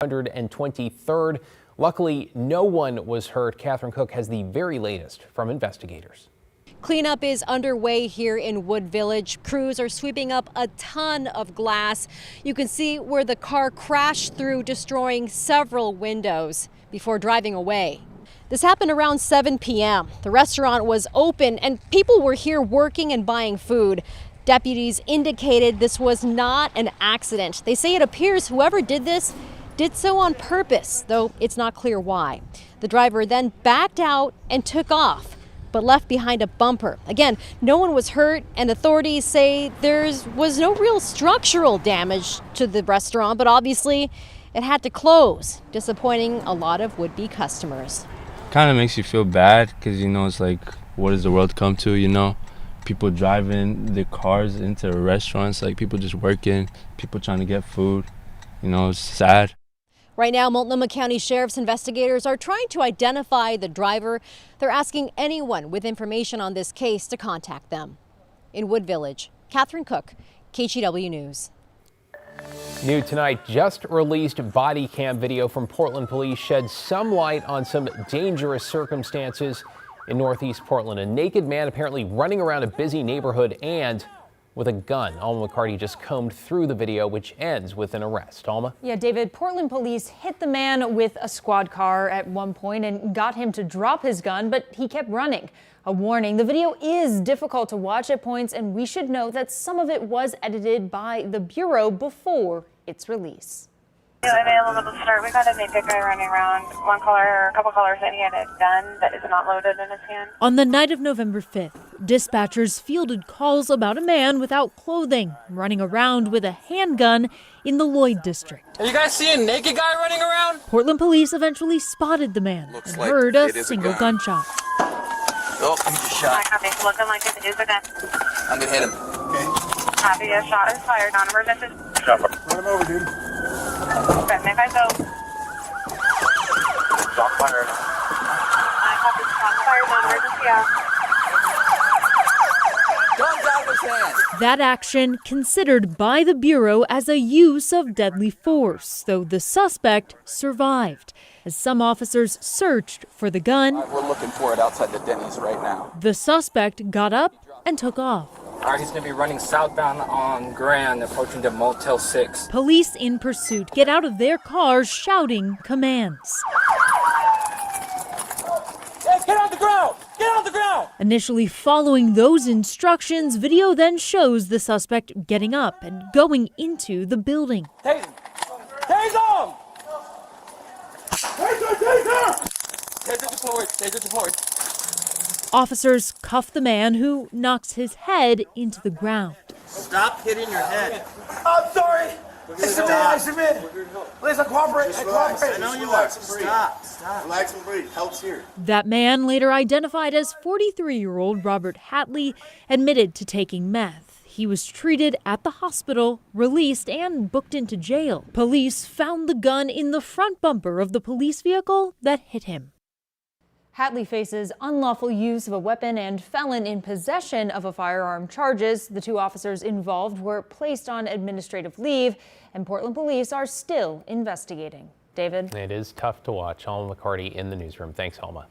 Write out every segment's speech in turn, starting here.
123rd. Luckily, no one was hurt. Catherine Cook has the very latest from investigators. Cleanup is underway here in Wood Village. Crews are sweeping up a ton of glass. You can see where the car crashed through, destroying several windows before driving away. This happened around 7 p.m. The restaurant was open and people were here working and buying food. Deputies indicated this was not an accident. They say it appears whoever did this did so on purpose, though it's not clear why. The driver then backed out and took off, but left behind a bumper. Again, no one was hurt, and authorities say there was no real structural damage to the restaurant, but obviously it had to close, disappointing a lot of would-be customers. Kind of makes you feel bad because, it's like, what does the world come to, People driving their cars into restaurants, like people just working, people trying to get food, it's sad. Right now, Multnomah County Sheriff's investigators are trying to identify the driver. They're asking anyone with information on this case to contact them. In Wood Village, Catherine Cook, KGW News. New tonight, just released body cam video from Portland police sheds some light on some dangerous circumstances in Northeast Portland. A naked man apparently running around a busy neighborhood and with a gun. Alma McCarty just combed through the video, which ends with an arrest. Alma? Yeah, David, Portland police hit the man with a squad car at one point and got him to drop his gun, but he kept running. A warning, the video is difficult to watch at points, and we should note that some of it was edited by the Bureau before its release. Available to start. We got a naked guy running around. One caller, a couple callers, and he had a gun that is not loaded in his hand. On the night of November 5th, dispatchers fielded calls about a man without clothing running around with a handgun in the Lloyd district. Have you guys seen a naked guy running around? Portland police eventually spotted the man and heard a single gunshot. Oh, he just shot. Copy. Looking like it is a gun. I'm gonna hit him. Okay. Copy. A shot is fired. Non-emergency. Run him over, dude. Okay, make I go. Shot fired. I copy. Shot fired. Non-emergency out. Guns out of his hand. That action considered by the Bureau as a use of deadly force, though the suspect survived. As some officers searched for the gun, We're looking for it outside the Denny's right now. the suspect got up and took off. All right, he's going to be running southbound on Grand, approaching the Motel 6. Police in pursuit get out of their cars shouting commands. Hey, get on the ground! Get on the ground! Initially following those instructions, video then shows the suspect getting up and going into the building. Tase him! Tase him! Taser! Taser! Taser deployed! Taser deployed! Officers cuff the man, who knocks his head into the ground. Stop hitting your head. I'm sorry! I submit! Please, I cooperate! I know you are. Stop. Relax and breathe. Help's here. That man, later identified as 43-year-old Robert Hatley, admitted to taking meth. He was treated at the hospital, released, and booked into jail. Police found the gun in the front bumper of the police vehicle that hit him. Hatley faces unlawful use of a weapon and felon in possession of a firearm charges. The two officers involved were placed on administrative leave, and Portland police are still investigating. David? It is tough to watch. Alma McCarty in the newsroom. Thanks, Alma.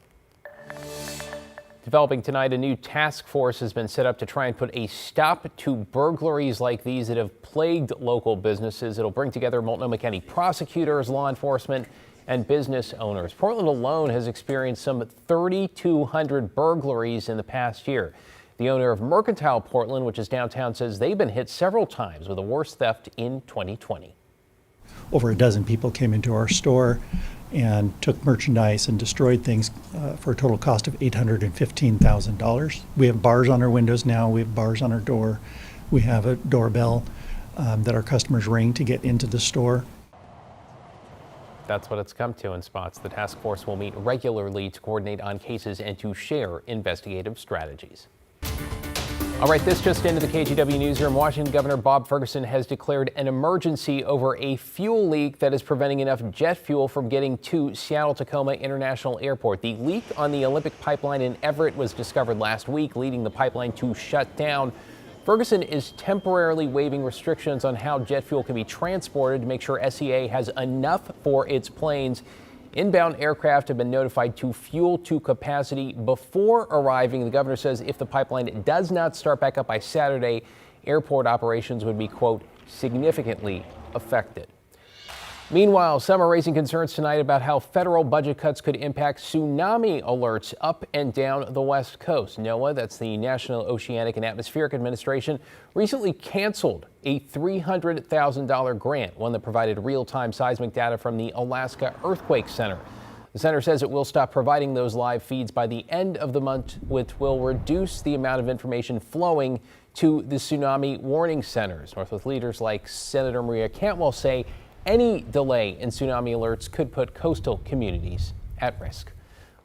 Developing tonight, a new task force has been set up to try and put a stop to burglaries like these that have plagued local businesses. It'll bring together Multnomah County prosecutors, law enforcement, and business owners. Portland alone has experienced some 3,200 burglaries in the past year. The owner of Mercantile Portland, which is downtown, says they've been hit several times with the worst theft in 2020. Over a dozen people came into our store and took merchandise and destroyed things for a total cost of $815,000. We have bars on our windows now. We have bars on our door. We have a doorbell that our customers ring to get into the store. That's what it's come to in spots. The task force will meet regularly to coordinate on cases and to share investigative strategies. All right, this just into the KGW newsroom. Washington Governor Bob Ferguson has declared an emergency over a fuel leak that is preventing enough jet fuel from getting to Seattle-Tacoma International Airport. The leak on the Olympic pipeline in Everett was discovered last week, leading the pipeline to shut down. Ferguson is temporarily waiving restrictions on how jet fuel can be transported to make sure SEA has enough for its planes. Inbound aircraft have been notified to fuel to capacity before arriving. The governor says if the pipeline does not start back up by Saturday, airport operations would be, quote, significantly affected. Meanwhile, some are raising concerns tonight about how federal budget cuts could impact tsunami alerts up and down the West Coast. NOAA, that's the National Oceanic and Atmospheric Administration, recently canceled a $300,000 grant, one that provided real-time seismic data from the Alaska Earthquake Center. The center says it will stop providing those live feeds by the end of the month, which will reduce the amount of information flowing to the tsunami warning centers. Northwest leaders like Senator Maria Cantwell say any delay in tsunami alerts could put coastal communities at risk.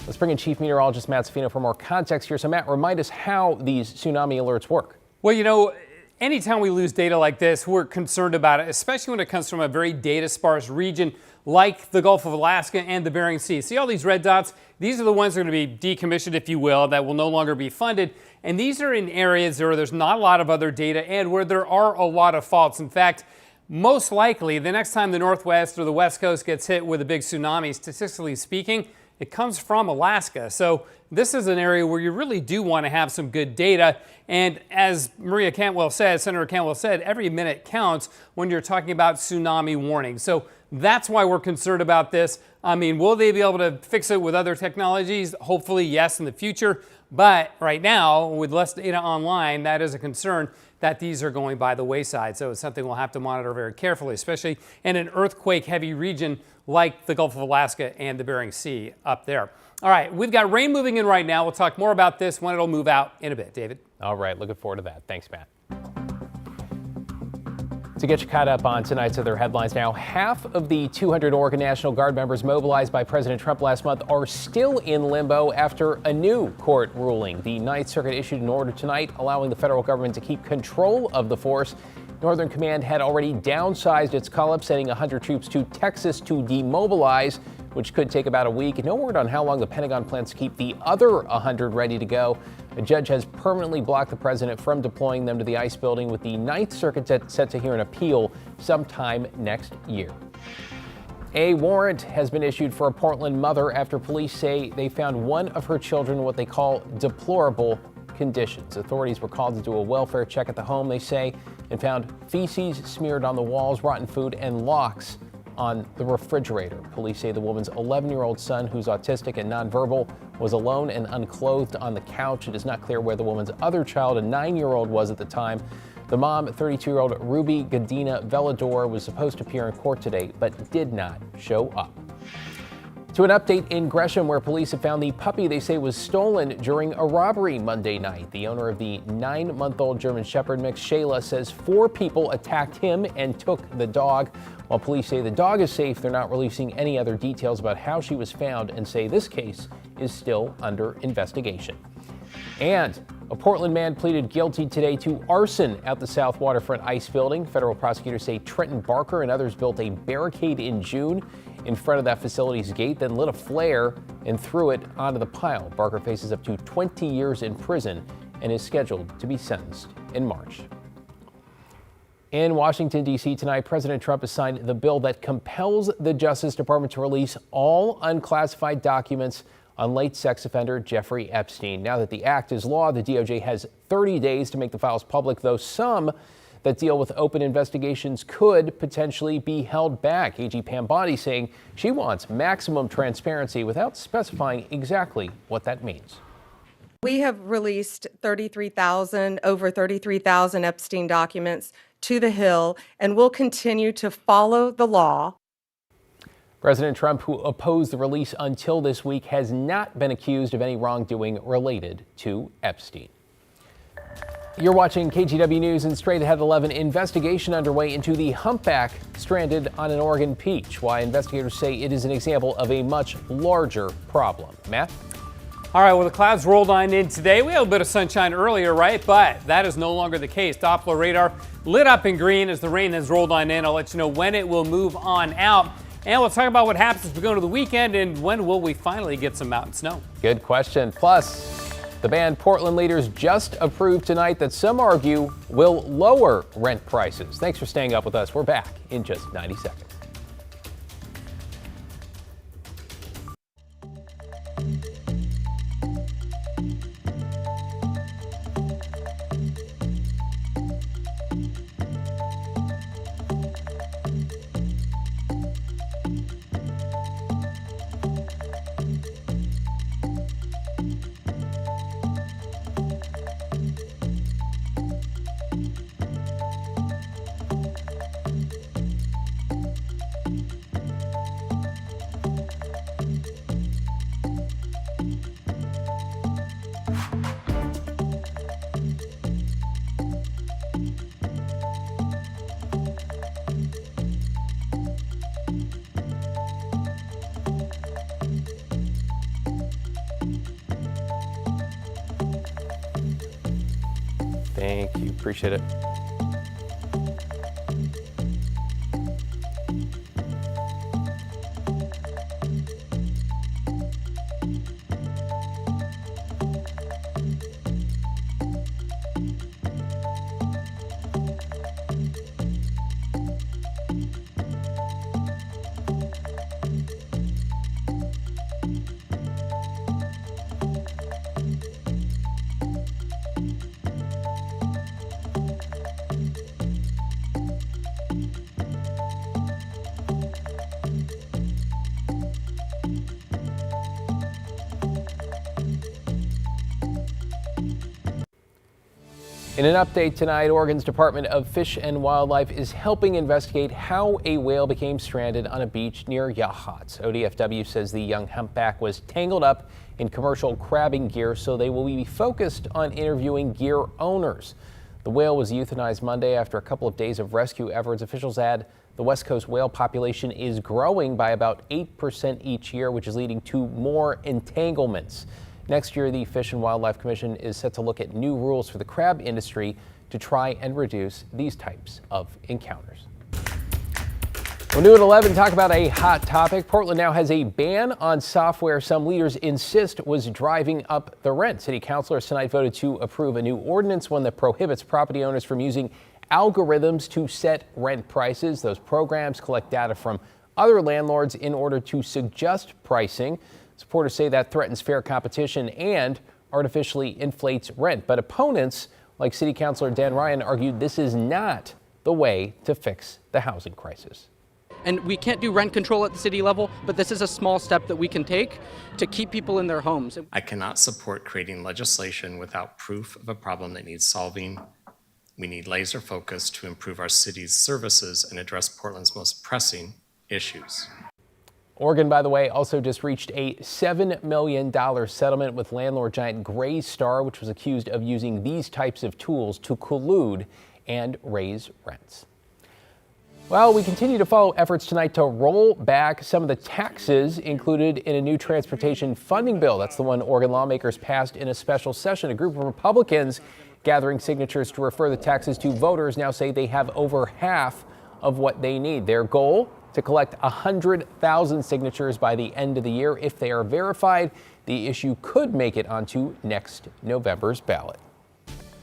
Let's bring in Chief Meteorologist Matt Safino for more context here. So Matt, remind us how these tsunami alerts work. Well, you know, anytime we lose data like this, we're concerned about it, especially when it comes from a very data sparse region like the Gulf of Alaska and the Bering Sea. See all these red dots? These are the ones that are going to be decommissioned, if you will, that will no longer be funded. And these are in areas where there's not a lot of other data and where there are a lot of faults. In fact, most likely, the next time the Northwest or the West Coast gets hit with a big tsunami, statistically speaking, it comes from Alaska. So this is an area where you really do want to have some good data. And as Maria Cantwell said, Senator Cantwell said, every minute counts when you're talking about tsunami warning. So that's why we're concerned about this. I mean, will they be able to fix it with other technologies? Hopefully, yes, in the future. But right now, with less data online, that is a concern that these are going by the wayside. So it's something we'll have to monitor very carefully, especially in an earthquake-heavy region like the Gulf of Alaska and the Bering Sea up there. All right, we've got rain moving in right now. We'll talk more about this when it'll move out in a bit. David? All right, looking forward to that. Thanks, Matt. To get you caught up on tonight's other headlines now, half of the 200 Oregon National Guard members mobilized by President Trump last month are still in limbo after a new court ruling. The Ninth Circuit issued an order tonight allowing the federal government to keep control of the force. Northern Command had already downsized its call-up, sending 100 troops to Texas to demobilize, which could take about a week. No word on how long the Pentagon plans to keep the other 100 ready to go. A judge has permanently blocked the president from deploying them to the ICE building, with the Ninth Circuit set to hear an appeal sometime next year. A warrant has been issued for a Portland mother after police say they found one of her children in what they call deplorable conditions. Authorities were called to do a welfare check at the home, they say, and found feces smeared on the walls, rotten food, and locks on the refrigerator. Police say the woman's 11-year-old son, who's autistic and nonverbal, was alone and unclothed on the couch. It is not clear where the woman's other child, a 9-year-old, was at the time. The mom, 32-year-old Ruby Gadina Velador, was supposed to appear in court today, but did not show up. To an update in Gresham, where police have found the puppy they say was stolen during a robbery Monday night. The owner of the 9-month-old German Shepherd mix, Shayla, says 4 people attacked him and took the dog. While police say the dog is safe, they're not releasing any other details about how she was found and say this case is still under investigation. And a Portland man pleaded guilty today to arson at the South Waterfront ICE building. Federal prosecutors say Trenton Barker and others built a barricade in June in front of that facility's gate, then lit a flare and threw it onto the pile. Barker faces up to 20 years in prison and is scheduled to be sentenced in March. In Washington, D.C. tonight, President Trump has signed the bill that compels the Justice Department to release all unclassified documents on late sex offender Jeffrey Epstein. Now that the act is law, the DOJ has 30 days to make the files public, though some that deal with open investigations could potentially be held back. AG Pam Bondi saying she wants maximum transparency without specifying exactly what that means. We have released over 33,000 Epstein documents to the Hill, and will continue to follow the law. President Trump, who opposed the release until this week, has not been accused of any wrongdoing related to Epstein. You're watching KGW News, and straight ahead at 11, investigation underway into the humpback stranded on an Oregon beach. Why investigators say it is an example of a much larger problem. Matt? All right, well, the clouds rolled on in today. We had a bit of sunshine earlier, right? But that is no longer the case. Doppler radar lit up in green as the rain has rolled on in. I'll let you know when it will move on out. And we'll talk about what happens as we go into the weekend and when will we finally get some mountain snow. Good question. Plus, The ban Portland leaders just approved tonight that some argue will lower rent prices. Thanks for staying up with us. We're back in just 90 seconds. Thank you. Appreciate it. In an update tonight, Oregon's Department of Fish and Wildlife is helping investigate how a whale became stranded on a beach near Yachats. ODFW says the young humpback was tangled up in commercial crabbing gear, so they will be focused on interviewing gear owners. The whale was euthanized Monday after a couple of days of rescue efforts. Officials add the West Coast whale population is growing by about 8% each year, which is leading to more entanglements. Next year, the Fish and Wildlife Commission is set to look at new rules for the crab industry to try and reduce these types of encounters. Well, new at 11, talk about a hot topic. Portland now has a ban on software some leaders insist was driving up the rent. City councilors tonight voted to approve a new ordinance, one that prohibits property owners from using algorithms to set rent prices. Those programs collect data from other landlords in order to suggest pricing. Supporters say that threatens fair competition and artificially inflates rent. But opponents, like City Councilor Dan Ryan, argued this is not the way to fix the housing crisis. And we can't do rent control at the city level, but this is a small step that we can take to keep people in their homes. I cannot support creating legislation without proof of a problem that needs solving. We need laser focus to improve our city's services and address Portland's most pressing issues. Oregon, by the way, also just reached a $7 million settlement with landlord giant Gray Star, which was accused of using these types of tools to collude and raise rents. Well, we continue to follow efforts tonight to roll back some of the taxes included in a new transportation funding bill. That's the one Oregon lawmakers passed in a special session. A group of Republicans gathering signatures to refer the taxes to voters now say they have over half of what they need. Their goal? To collect 100,000 signatures by the end of the year. If they are verified, the issue could make it onto next November's ballot.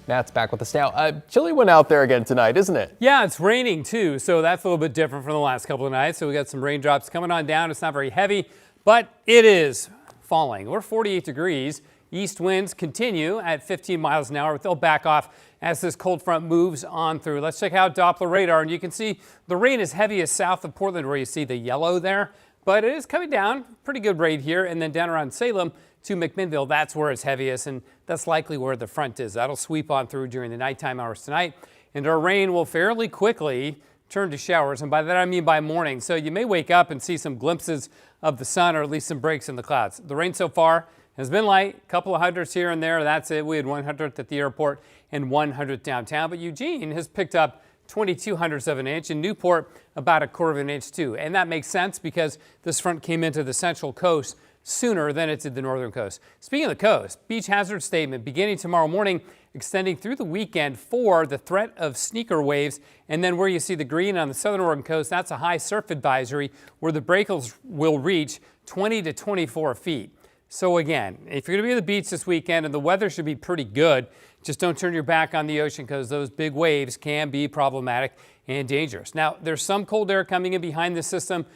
Matt's back with us now. Chilly one out there again tonight, isn't it? Yeah, it's raining too, so that's a little bit different from the last couple of nights. So we got some raindrops coming on down. It's not very heavy, but it is falling. We're 48 degrees. East winds continue at 15 miles an hour, but they'll back off as this cold front moves on through. Let's check out Doppler radar, and you can see the rain is heaviest south of Portland, where you see the yellow there, but it is coming down. Pretty good rate here, and then down around Salem to McMinnville, that's where it's heaviest, and that's likely where the front is. That'll sweep on through during the nighttime hours tonight, and our rain will fairly quickly turn to showers, and by that I mean by morning. So you may wake up and see some glimpses of the sun, or at least some breaks in the clouds. The rain so far has been light, a couple of hundreds here and there. That's it. We had 100th at the airport and 100th downtown. But Eugene has picked up 0.22 of an inch, and Newport about 1/4 of an inch too. And that makes sense because this front came into the central coast sooner than it did the northern coast. Speaking of the coast, beach hazard statement beginning tomorrow morning, extending through the weekend for the threat of sneaker waves. And then where you see the green on the southern Oregon coast, that's a high surf advisory where the breakers will reach 20 to 24 feet. So again, if you're going to be at the beach this weekend, and the weather should be pretty good, just don't turn your back on the ocean because those big waves can be problematic and dangerous. Now, there's some cold air coming in behind this system,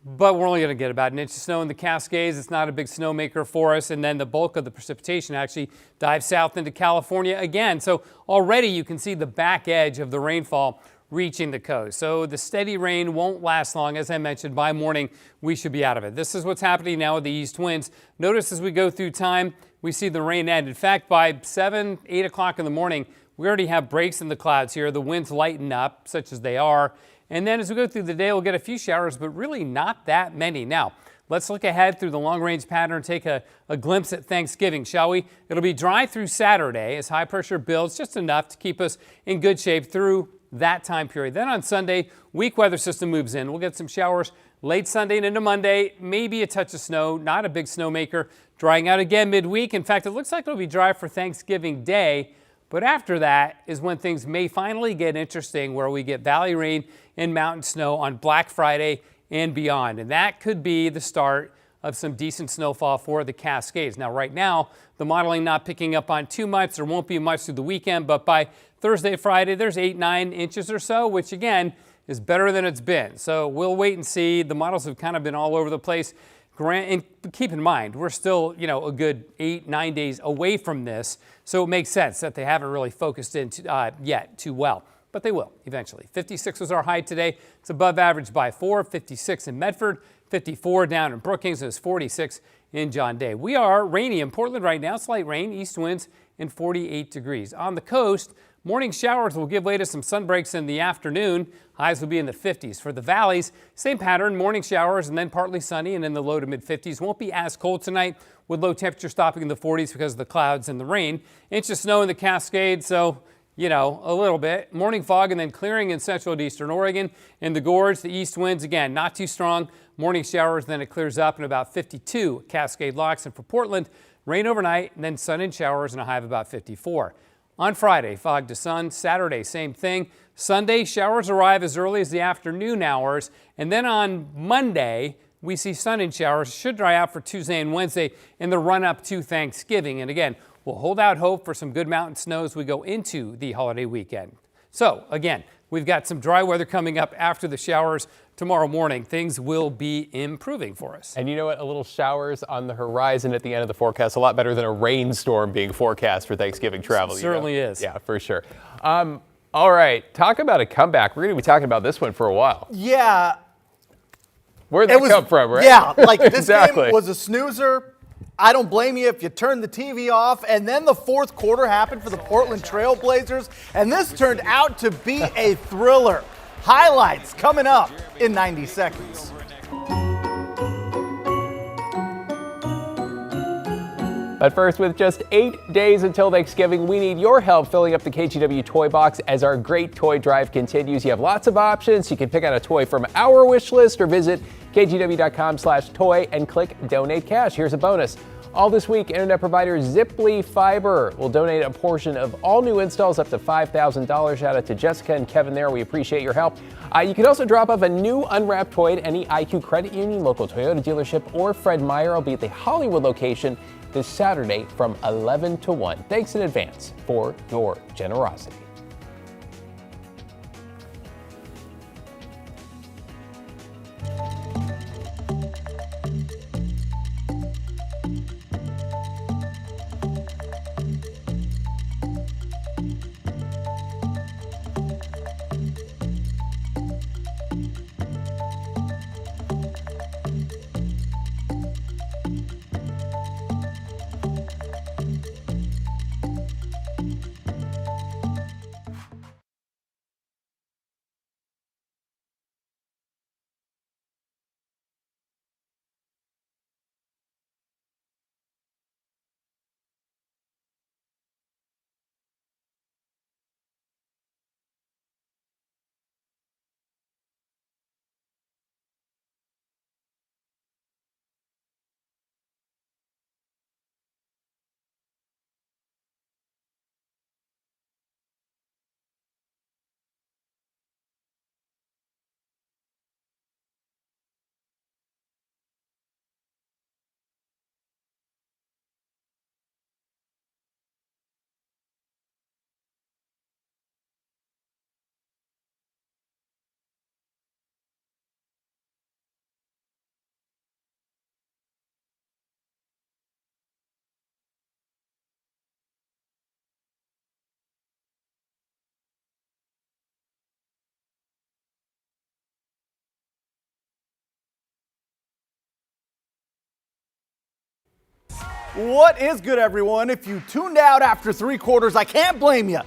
but we're only going to get about an inch of snow in the Cascades. It's not a big snowmaker for us. And then the bulk of the precipitation actually dives south into California again. So already you can see the back edge of the rainfall reaching the coast. So the steady rain won't last long. As I mentioned, by morning, we should be out of it. This is what's happening now with the east winds. Notice as we go through time, we see the rain end. In fact, by 7, 8 o'clock in the morning, we already have breaks in the clouds here. The winds lighten up, such as they are. And then as we go through the day, we'll get a few showers, but really not that many. Now, let's look ahead through the long-range pattern, take a glimpse at Thanksgiving, shall we? It'll be dry through Saturday as high pressure builds, just enough to keep us in good shape through that time period. Then on Sunday, weak weather system moves in. We'll get some showers late Sunday and into Monday, maybe a touch of snow, not a big snowmaker, drying out again midweek. In fact, it looks like it'll be dry for Thanksgiving Day, but after that is when things may finally get interesting, where we get valley rain and mountain snow on Black Friday and beyond. And that could be the start of some decent snowfall for the Cascades. Now, right now, the modeling not picking up on too much. There won't be much through the weekend, but by Thursday, Friday, there's 8, 9 inches or so, which again is better than it's been. So we'll wait and see. The models have kind of been all over the place. And keep in mind, we're still, a good 8, 9 days away from this. So it makes sense that they haven't really focused in yet too well. But they will eventually. 56 was our high today. It's above average by 4. 56 in Medford, 54 down in Brookings, and it's 46 in John Day. We are rainy in Portland right now. Slight rain, east winds, and 48 degrees. On the coast, morning showers will give way to some sunbreaks in the afternoon. Highs will be in the 50s. For the valleys, same pattern, morning showers and then partly sunny and in the low to mid 50s. Won't be as cold tonight, with low temperature stopping in the 40s because of the clouds and the rain. Inch of snow in the Cascades, so a little bit. Morning fog and then clearing in central and eastern Oregon. In the gorge, the east winds, again, not too strong. Morning showers, then it clears up in about 52 Cascade Locks. And for Portland, rain overnight and then sun and showers and a high of about 54. On Friday, fog to sun. Saturday, same thing. Sunday, showers arrive as early as the afternoon hours. And then on Monday, we see sun and showers. Should dry out for Tuesday and Wednesday in the run-up to Thanksgiving. And again, we'll hold out hope for some good mountain snow as we go into the holiday weekend. So again, we've got some dry weather coming up after the showers tomorrow morning. Things will be improving for us. And you know what? A little showers on the horizon at the end of the forecast, a lot better than a rainstorm being forecast for Thanksgiving travel. Certainly is. Yeah, for sure. All right, talk about a comeback. We're going to be talking about this one for a while. Yeah. Where'd that come from, right? Yeah, like this Exactly. game was a snoozer. I don't blame you if you turned the TV off. And then the fourth quarter happened for the Portland Trail Blazers, and this turned out to be a thriller. Highlights coming up in 90 seconds. But first, with just 8 days until Thanksgiving, we need your help filling up the KGW toy box as our great toy drive continues. You have lots of options. You can pick out a toy from our wish list or visit kgw.com/toy and click donate cash. Here's a bonus. All this week, internet provider Ziply Fiber will donate a portion of all new installs up to $5,000. Shout out to Jessica and Kevin there. We appreciate your help. You can also drop off a new unwrapped toy at any IQ Credit Union, local Toyota dealership, or Fred Meyer. I'll be at the Hollywood location this Saturday from 11 to 1. Thanks in advance for your generosity. What is good, everyone? If you tuned out after 3 quarters, I can't blame you.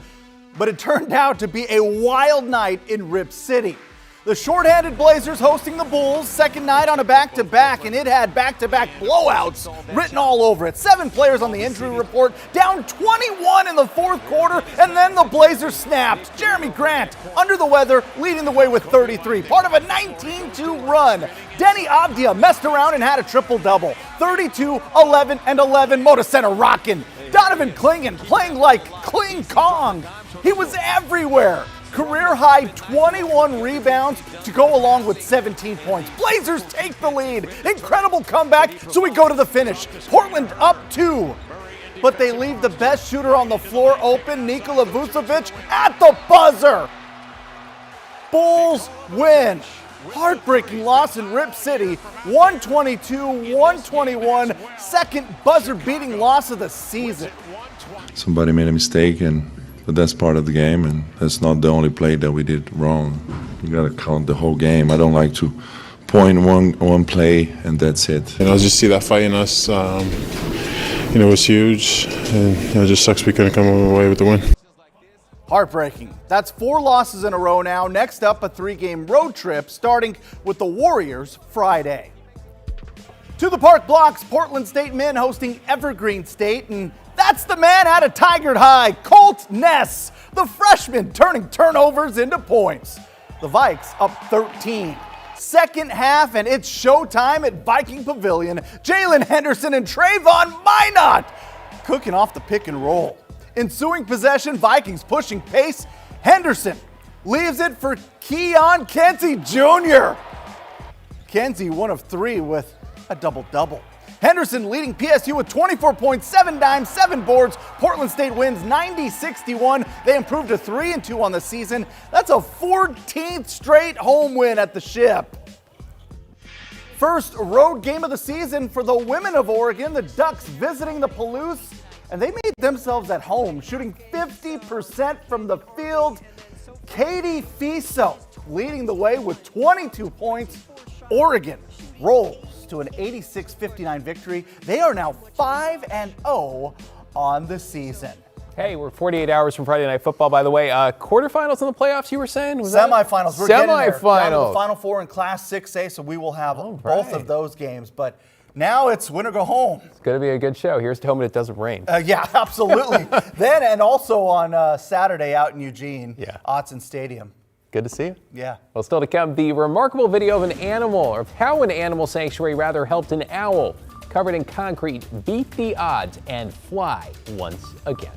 But it turned out to be a wild night in Rip City. The shorthanded Blazers hosting the Bulls, second night on a back-to-back, and it had back-to-back blowouts written all over it. 7 players on the injury report, down 21 in the 4th quarter, and then the Blazers snapped. Jeremy Grant, under the weather, leading the way with 33, part of a 19-2 run. Denny Avdia messed around and had a triple-double. 32, 11, and 11, Moda Center rocking. Donovan Clingan playing like Kling Kong. He was everywhere. Career-high 21 rebounds to go along with 17 points. Blazers take the lead. Incredible comeback, so we go to the finish. Portland up 2. But they leave the best shooter on the floor open, Nikola Vucevic, at the buzzer. Bulls win. Heartbreaking loss in Rip City, 122-121, second buzzer-beating loss of the season. Somebody made a mistake, but that's part of the game, and that's not the only play that we did wrong. You got to count the whole game. I don't like to point one play and that's it. Just see that fight in us, it was huge, and it just sucks we couldn't come away with the win. Heartbreaking. That's 4 losses in a row now. Next up, a 3-game road trip, starting with the Warriors Friday. To the Park Blocks, Portland State men hosting Evergreen State, and that's the man out of Tigard High, Colt Ness, the freshman turning turnovers into points. The Vikes up 13. Second half, and it's showtime at Viking Pavilion. Jalen Henderson and Trayvon Minot cooking off the pick and roll. Ensuing possession, Vikings pushing pace. Henderson leaves it for Keon Kenzie Jr. Kenzie 1 of 3 with a double-double. Henderson leading PSU with 24 points, 7 dimes, 7 boards. Portland State wins 90-61. They improved to 3-2 on the season. That's a 14th straight home win at the Ship. First road game of the season for the women of Oregon. The Ducks visiting the Palouse, and they made themselves at home, shooting 50% from the field. Katie Fiso leading the way with 22 points. Oregon rolls to an 86-59 victory. They are now 5-0 on the season. Hey, we're 48 hours from Friday Night Football, by the way. Quarterfinals in the playoffs, you were saying? Semifinals. We're getting there. Down to the Semifinals. Final Four in Class 6A, so we will have both of those games. But now it's win or go home. It's going to be a good show. Here's to hoping it doesn't rain. Yeah, absolutely. Then and also on Saturday out in Eugene, Autzen Stadium. Good to see you. Yeah. Well, still to come, the remarkable video of an animal, or how an animal sanctuary rather helped an owl covered in concrete beat the odds and fly once again.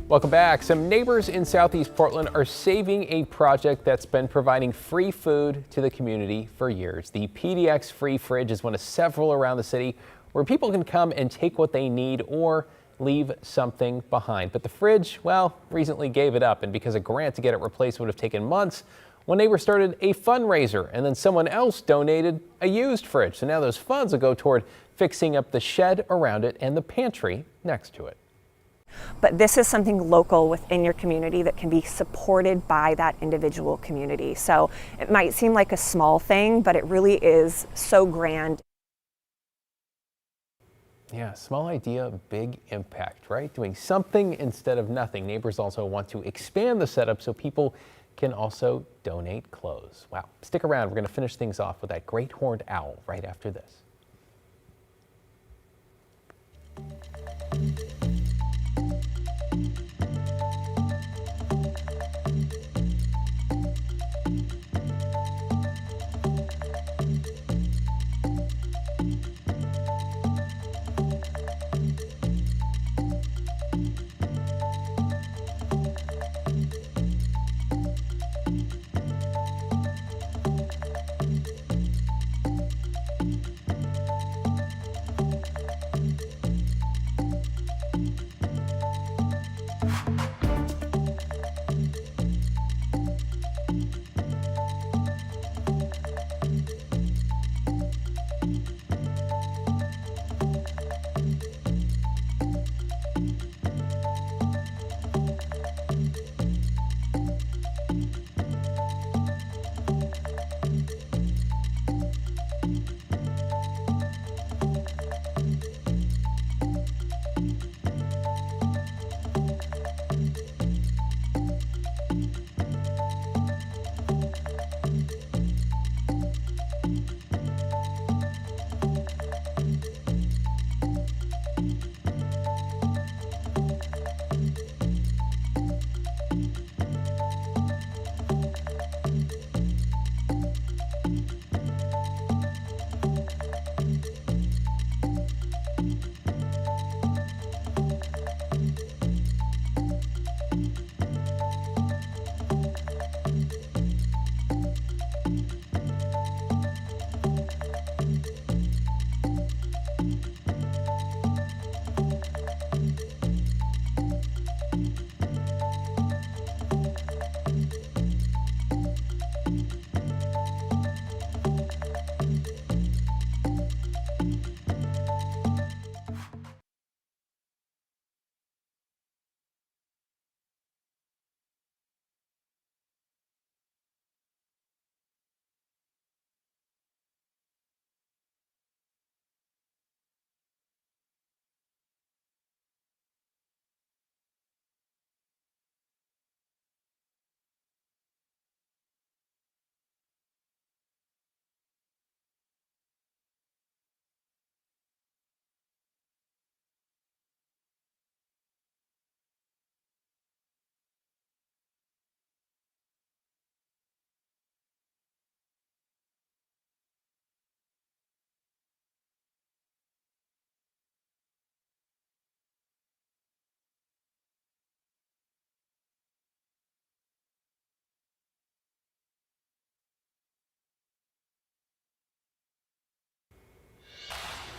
Welcome back. Some neighbors in Southeast Portland are saving a project that's been providing free food to the community for years. The PDX Free Fridge is one of several around the city where people can come and take what they need or leave something behind. But the fridge, well, recently gave it up, and because a grant to get it replaced would have taken months, one neighbor started a fundraiser, and then someone else donated a used fridge. So now those funds will go toward fixing up the shed around it and the pantry next to it. But this is something local within your community that can be supported by that individual community. So it might seem like a small thing, but it really is so grand. Yeah, small idea, big impact, right? Doing something instead of nothing. Neighbors also want to expand the setup so people can also donate clothes. Wow. Stick around. We're going to finish things off with that great horned owl right after this.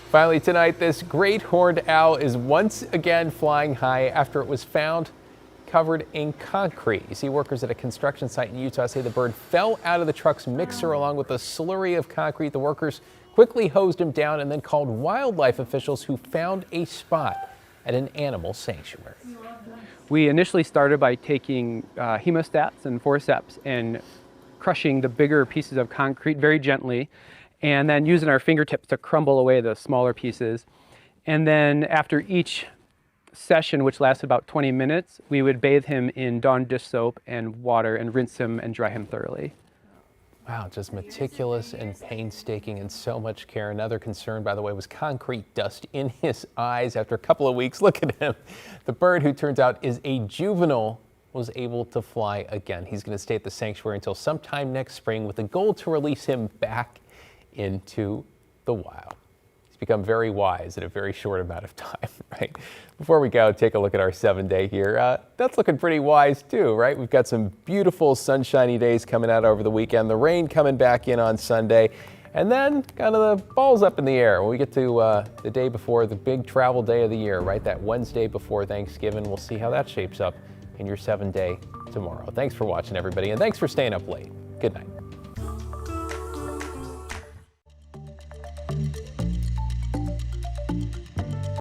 Finally tonight, this great horned owl is once again flying high after it was found covered in concrete. You see, workers at a construction site in Utah say the bird fell out of the truck's mixer along with a slurry of concrete. The workers quickly hosed him down and then called wildlife officials, who found a spot at an animal sanctuary. We initially started by taking hemostats and forceps and crushing the bigger pieces of concrete very gently, and then using our fingertips to crumble away the smaller pieces. And then after each session, which lasted about 20 minutes, we would bathe him in Dawn dish soap and water and rinse him and dry him thoroughly. Wow, just meticulous and painstaking and so much care. Another concern, by the way, was concrete dust in his eyes after a couple of weeks. Look at him. The bird, who turns out is a juvenile, was able to fly again. He's going to stay at the sanctuary until sometime next spring with the goal to release him back into the wild. He's It's become very wise in a very short amount of time, right? Before we go, take a look at our 7-day here. That's looking pretty wise too, right? We've got some beautiful sunshiny days coming out over the weekend, the rain coming back in on Sunday, and then kind of the balls up in the air when we get to the day before the big travel day of the year, right? That Wednesday before Thanksgiving. We'll see how that shapes up in your 7-day tomorrow. Thanks for watching, everybody, and thanks for staying up late. Good night.